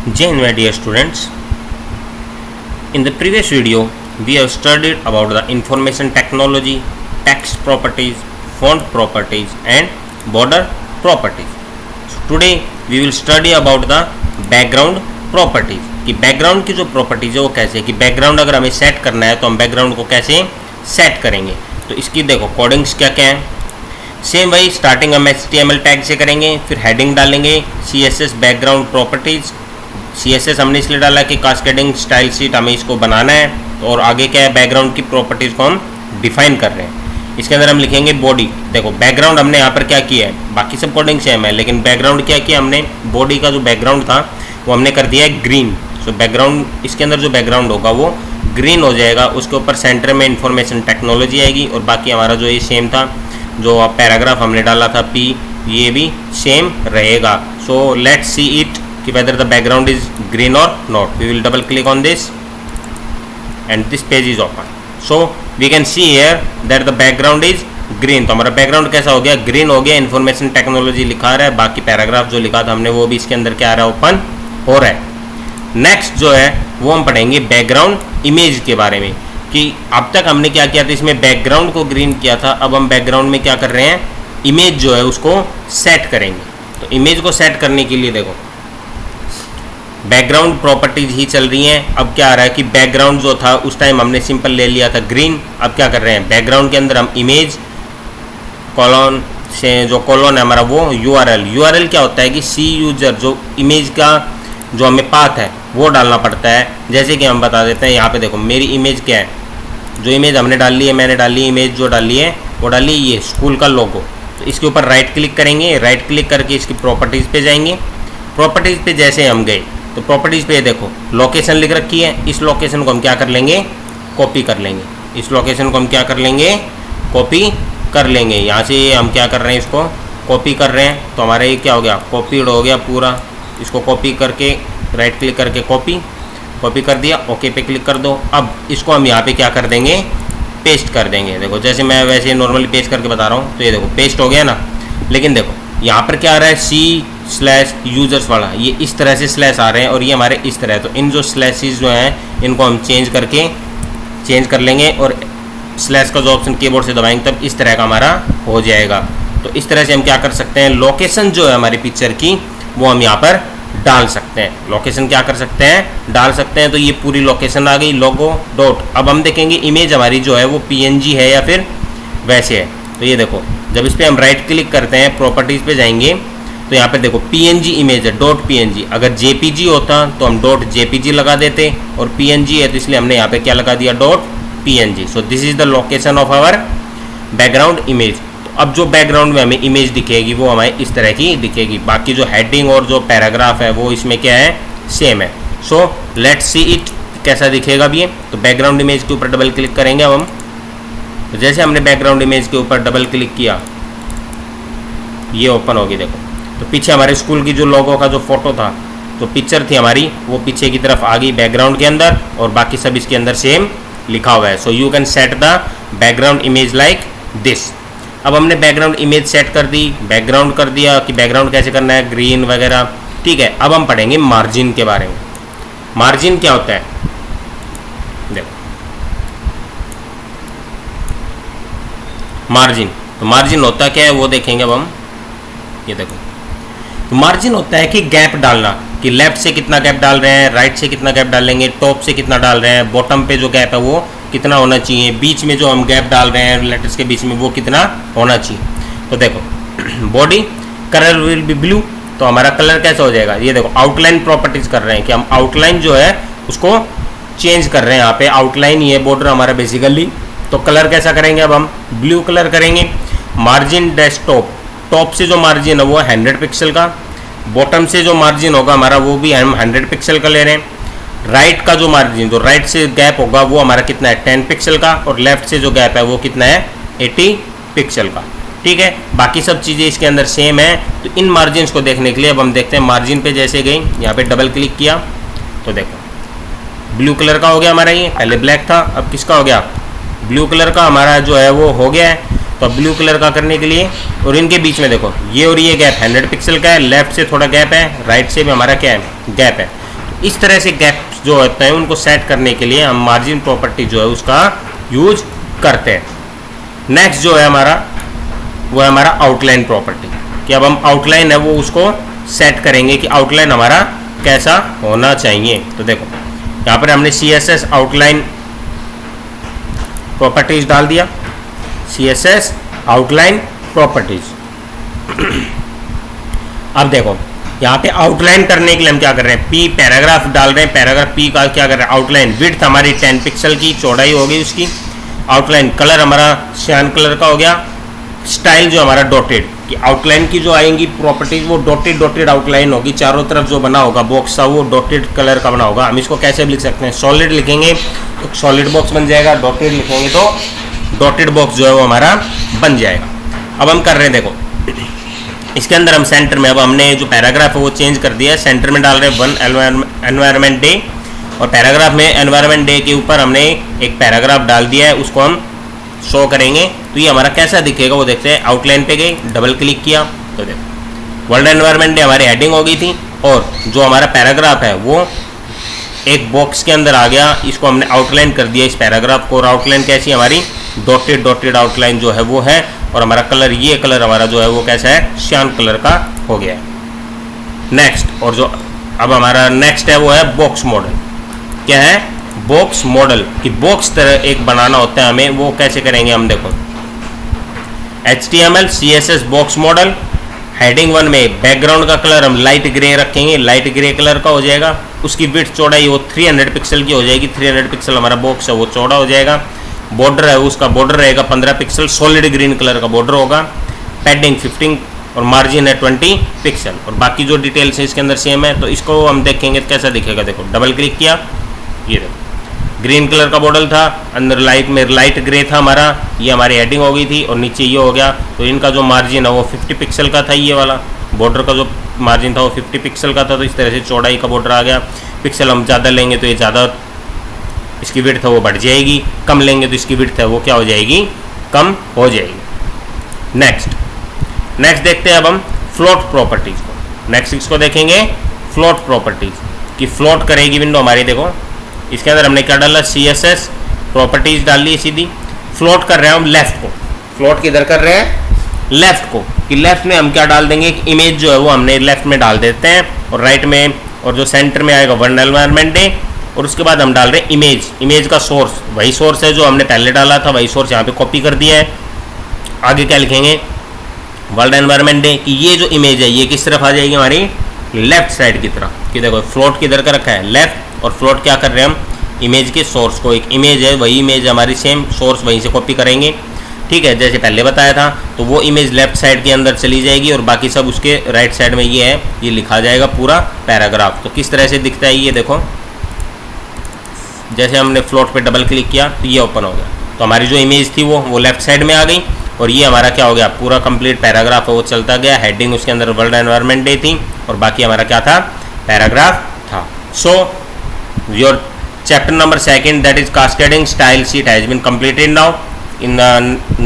Jai Hind, my dear students. In the previous video, we have studied about the information technology, text properties, font properties and border properties. So today we will study about the background properties. कि background की जो properties है वो कैसे है, कि background अगर हमें सेट करना है तो हम बैकग्राउंड को कैसे सेट करेंगे. तो इसकी देखो कोडिंग्स क्या क्या है. सेम वही स्टार्टिंग हम HTML टैग से करेंगे, फिर हेडिंग डालेंगे CSS बैकग्राउंड प्रॉपर्टीज. CSS हमने इसलिए डाला कि कास्केडिंग स्टाइल शीट हमें इसको बनाना है, तो और आगे क्या है बैकग्राउंड की प्रॉपर्टीज को हम डिफाइन कर रहे हैं. इसके अंदर हम लिखेंगे बॉडी. देखो बैकग्राउंड हमने यहाँ पर क्या किया है, बाकी सब कोडिंग सेम है लेकिन बैकग्राउंड क्या किया हमने, बॉडी का जो बैकग्राउंड था वो हमने कर दिया है ग्रीन. सो बैकग्राउंड इसके अंदर जो बैकग्राउंड होगा वो ग्रीन हो जाएगा. उसके ऊपर सेंटर में इंफॉर्मेशन टेक्नोलॉजी आएगी और बाकी हमारा जो ये सेम था, जो पैराग्राफ हमने डाला था P, ये भी सेम रहेगा. सो लेट्स सी इट कि whether the background is green or not. We will double click on this and this page is open. So we can see here that the background is green. तो हमारा background कैसा हो गया, green हो गया. Information technology लिखा रहा है, बाकी पैराग्राफ जो लिखा था हमने वो भी इसके अंदर क्या आ रहा है, ओपन हो रहा है. नेक्स्ट जो है वो हम पढ़ेंगे बैकग्राउंड इमेज के बारे में, कि अब तक हमने क्या किया था, इसमें बैकग्राउंड को ग्रीन किया था. अब हम बैकग्राउंड में क्या कर रहे हैं, इमेज जो है उसको सेट करेंगे. तो इमेज को सेट करने के लिए देखो बैकग्राउंड प्रॉपर्टीज ही चल रही हैं. अब क्या आ रहा है कि बैकग्राउंड जो था उस टाइम हमने सिंपल ले लिया था ग्रीन. अब क्या कर रहे हैं, बैकग्राउंड के अंदर हम इमेज कॉलम से, जो कॉलम है हमारा वो यूआरएल क्या होता है कि सी यूजर जो इमेज का जो हमें पाथ है वो डालना पड़ता है. जैसे कि हम बता देते हैं, यहाँ पे देखो मेरी इमेज क्या है, जो इमेज हमने डाल ली है, मैंने डाली इमेज जो डाली है वो डाली ये स्कूल का लोगो. तो इसके ऊपर राइट क्लिक करेंगे, राइट क्लिक करके इसकी प्रॉपर्टीज़ पे जाएंगे. प्रॉपर्टीज़ पे जैसे हम गए तो प्रॉपर्टीज़ पे देखो लोकेशन लिख रखी है. इस लोकेशन को हम क्या कर लेंगे, कॉपी कर लेंगे. इस लोकेशन को हम क्या कर लेंगे, कॉपी कर लेंगे. यहाँ से हम क्या कर रहे हैं, इसको कॉपी कर रहे हैं. तो हमारा ये क्या हो गया, कॉपीड हो गया पूरा. इसको कॉपी करके राइट क्लिक करके कॉपी कर दिया, ओके पे क्लिक कर दो. अब इसको हम यहाँ पे क्या कर देंगे, पेस्ट कर देंगे. देखो जैसे मैं वैसे नॉर्मली पेस्ट करके बता रहा हूँ, तो ये देखो पेस्ट हो गया ना. लेकिन देखो यहाँ पर क्या आ रहा है, C/users वाला, ये इस तरह से स्लैश आ रहे हैं और ये हमारे इस तरह है. तो इन जो स्लैशेस जो हैं इनको हम चेंज कर लेंगे और स्लैश का जो ऑप्शन कीबोर्ड से दबाएंगे तब इस तरह का हमारा हो जाएगा. तो इस तरह से हम क्या कर सकते हैं, लोकेशन जो है हमारी पिक्चर की वो हम यहाँ पर डाल सकते हैं. लोकेशन क्या कर सकते हैं, डाल सकते हैं. तो ये पूरी लोकेशन आ गई, लोगो डॉट. अब हम देखेंगे इमेज हमारी जो है वो PNG है या फिर वैसे है. तो ये देखो जब इस पर हम राइट क्लिक करते हैं, प्रॉपर्टीज़ पे जाएंगे तो यहाँ पे देखो PNG इमेज है, .png. अगर JPG होता तो हम .jpg लगा देते, और PNG है तो इसलिए हमने यहाँ पे क्या लगा दिया, .png. So this is the location of our background image. तो अब जो बैकग्राउंड में हमें इमेज दिखेगी वो हमारे इस तरह की दिखेगी. बाकी जो हेडिंग और जो पैराग्राफ है वो इसमें क्या है, सेम है. सो लेट्स सी इट कैसा दिखेगा भी. तो बैकग्राउंड इमेज के ऊपर डबल क्लिक करेंगे अब हम. तो जैसे हमने बैकग्राउंड इमेज के ऊपर डबल क्लिक किया, ये ओपन होगी. देखो तो पीछे हमारे स्कूल की जो लोगो का जो फोटो था, जो पिक्चर थी हमारी, वो पीछे की तरफ आ गई बैकग्राउंड के अंदर, और बाकी सब इसके अंदर सेम लिखा हुआ है. So you can set the background image like this. अब हमने बैकग्राउंड इमेज सेट कर दी, बैकग्राउंड कर दिया कि बैकग्राउंड कैसे करना है, ग्रीन वगैरह, ठीक है. अब हम पढ़ेंगे मार्जिन के बारे में. मार्जिन क्या होता है, देखो मार्जिन. तो मार्जिन होता क्या है वो देखेंगे अब हम. ये देखो तो मार्जिन होता है कि गैप डालना, कि लेफ्ट से कितना गैप डाल रहे हैं, राइट से कितना गैप डालेंगे, टॉप से कितना डाल रहे हैं, बॉटम पे जो गैप है वो कितना होना चाहिए, बीच में जो हम गैप डाल रहे हैं लेटर्स के बीच में वो कितना होना चाहिए. तो देखो body colour will be blue. तो हमारा कलर कैसा हो जाएगा, ये देखो आउटलाइन प्रॉपर्टीज कर रहे हैं कि हम आउटलाइन जो है उसको चेंज कर रहे हैं. यहाँ पे आउटलाइन ये बॉर्डर हमारा बेसिकली. तो कलर कैसा करेंगे, अब हम ब्लू कलर करेंगे. मार्जिन डेस्कटॉप, टॉप से जो मार्जिन है वो 100 पिक्सल का, बॉटम से जो मार्जिन होगा हमारा वो भी हम 100 पिक्सल का ले रहे हैं. राइट का जो मार्जिन, जो राइट से गैप होगा वो हमारा कितना है, 10 पिक्सल का, और लेफ्ट से जो गैप है वो कितना है, 80 पिक्सल का. ठीक है, बाकी सब चीज़ें इसके अंदर सेम है. तो इन मार्जिन को देखने के लिए अब हम देखते हैं मार्जिन पे जैसे गई, यहाँ पे डबल क्लिक किया तो देखो ब्लू कलर का हो गया हमारा. ये पहले ब्लैक था, अब किसका हो गया, ब्लू कलर का हमारा जो है वो हो गया है. तो ब्लू कलर का करने के लिए, और इनके बीच में देखो ये और ये गैप 100 पिक्सल का है, लेफ्ट से थोड़ा गैप है, राइट से भी हमारा क्या है, गैप है. इस तरह से गैप्स जो होते हैं उनको सेट करने के लिए हम मार्जिन प्रॉपर्टी जो है उसका यूज करते हैं। नेक्स्ट जो है हमारा वो है हमारा आउटलाइन प्रॉपर्टी, कि अब हम आउटलाइन है वो उसको सेट करेंगे कि आउटलाइन हमारा कैसा होना चाहिए। तो देखो यहाँ पर हमने CSS आउटलाइन प्रॉपर्टीज डाल दिया, CSS आउटलाइन प्रॉपर्टीज। अब देखो यहाँ पे आउटलाइन करने के लिए हम क्या कर रहे हैं, P पैराग्राफ डाल रहे हैं। पैराग्राफ P का क्या कर रहे हैं, आउटलाइन विड्थ हमारी 10 पिक्सल की चौड़ाई हो गई उसकी। आउटलाइन कलर हमारा सियान कलर का हो गया। स्टाइल जो हमारा डॉटेड, कि आउटलाइन की जो आएंगी प्रॉपर्टीज वो डॉटेड आउटलाइन होगी, चारों तरफ जो बना होगा बॉक्स सा वो डॉटेड कलर का बना होगा। हम इसको कैसे भी लिख सकते हैं, सॉलिड लिखेंगे तो सॉलिड बॉक्स बन जाएगा, डॉटेड लिखेंगे तो डॉटेड बॉक्स जो है वो हमारा बन जाएगा। अब हम कर रहे हैं, देखो इसके अंदर हम सेंटर में, अब हमने जो पैराग्राफ है वो चेंज कर दिया है, सेंटर में डाल रहे हैं 1 एनवायरनमेंट डे, और पैराग्राफ में एनवायरनमेंट डे के ऊपर हमने एक पैराग्राफ डाल दिया है, उसको हम शो करेंगे। तो ये हमारा कैसा दिखेगा वो देखते हैं। आउटलाइन पे गए, डबल क्लिक किया तो देखो वर्ल्ड एनवायरनमेंट डे हमारी हेडिंग हो गई थी, और जो हमारा पैराग्राफ है वो एक बॉक्स के अंदर आ गया। इसको हमने आउटलाइन कर दिया इस पैराग्राफ को, और आउटलाइन कैसी हमारी डॉटेड आउटलाइन जो है वो है, और हमारा कलर, ये कलर हमारा जो है वो कैसा है, श्यान कलर का हो गया है। नेक्स्ट, और जो अब हमारा नेक्स्ट है वो है बॉक्स मॉडल। क्या है, बॉक्स मॉडल, कि बॉक्स तरह एक बनाना होता है हमें, वो कैसे करेंगे हम, देखो HTML CSS box model. Heading 1 में बैकग्राउंड का कलर हम लाइट ग्रे रखेंगे, लाइट ग्रे कलर का हो जाएगा। उसकी विड्थ चौड़ाई वो 300 पिक्सल की हो जाएगी, 300 पिक्सल हमारा बॉक्स है वो चौड़ा हो जाएगा। बॉर्डर है उसका बॉर्डर रहेगा 15 पिक्सल, सॉलिड ग्रीन कलर का बॉर्डर होगा। पैडिंग 15 और मार्जिन है 20 पिक्सल, और बाकी जो डिटेल्स है इसके अंदर सेम है। तो इसको हम देखेंगे कैसा दिखेगा, देखो डबल क्लिक किया, ये देखो ग्रीन कलर का बॉर्डर था, अंदर लाइट में लाइट ग्रे था हमारा, ये हमारी हेडिंग हो गई थी, और नीचे ये हो गया। तो इनका जो मार्जिन है वो 50 पिक्सल का था, ये वाला बॉर्डर का जो मार्जिन था वो 50 पिक्सल का था। तो इस तरह से चौड़ाई का बॉर्डर आ गया। पिक्सल हम ज़्यादा लेंगे तो ये ज़्यादा, इसकी विड्थ है वो बढ़ जाएगी, कम लेंगे तो इसकी विड्थ है वो क्या हो जाएगी, कम हो जाएगी। नेक्स्ट देखते हैं अब हम फ्लोट प्रॉपर्टीज़ को। नेक्स्ट इसको देखेंगे फ्लोट प्रॉपर्टीज़, कि फ्लोट करेगी विंडो हमारी। देखो इसके अंदर हमने क्या डाला, CSS प्रॉपर्टीज़ डाल ली सीधी। फ्लोट कर रहे हैं हम लेफ्ट को, फ्लोट किधर कर रहे हैं, लेफ्ट को, कि लेफ्ट में हम क्या डाल देंगे, एक इमेज जो है वो हमने लेफ्ट में डाल देते हैं, और राइट में, और जो सेंटर में आएगा वर्ल्ड एनवायरनमेंट डे, और उसके बाद हम डाल रहे हैं इमेज का सोर्स, वही सोर्स है जो हमने पहले डाला था, वही सोर्स यहाँ पे कॉपी कर दिया है। आगे क्या लिखेंगे, वर्ल्ड एनवायरनमेंट डे, कि ये जो इमेज है ये किस तरफ आ जाएगी, हमारी लेफ्ट साइड की तरफ। कि देखो फ्लोट किधर का रखा है, लेफ्ट, और फ्लोट क्या कर रहे हैं हम, इमेज के सोर्स को, एक इमेज है वही इमेज हमारी सेम सोर्स वहीं से कॉपी करेंगे, ठीक है, जैसे पहले बताया था। तो वो इमेज लेफ्ट साइड के अंदर चली जाएगी, और बाकी सब उसके राइट साइड में ये है, ये लिखा जाएगा पूरा पैराग्राफ। तो किस तरह से दिखता है ये देखो, जैसे हमने फ्लोट पे डबल क्लिक किया तो ये ओपन हो गया। तो हमारी जो इमेज थी वो लेफ्ट साइड में आ गई, और ये हमारा क्या हो गया, पूरा कंप्लीट पैराग्राफ है वो चलता गया। हेडिंग उसके अंदर वर्ल्ड एनवायरनमेंट डे थी, और बाकी हमारा क्या था, पैराग्राफ था। So your chapter number 2, that is cascading style sheet, has been completed now. In the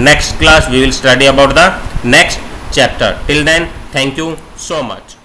next class we will study about the next chapter. Till then, thank you so much.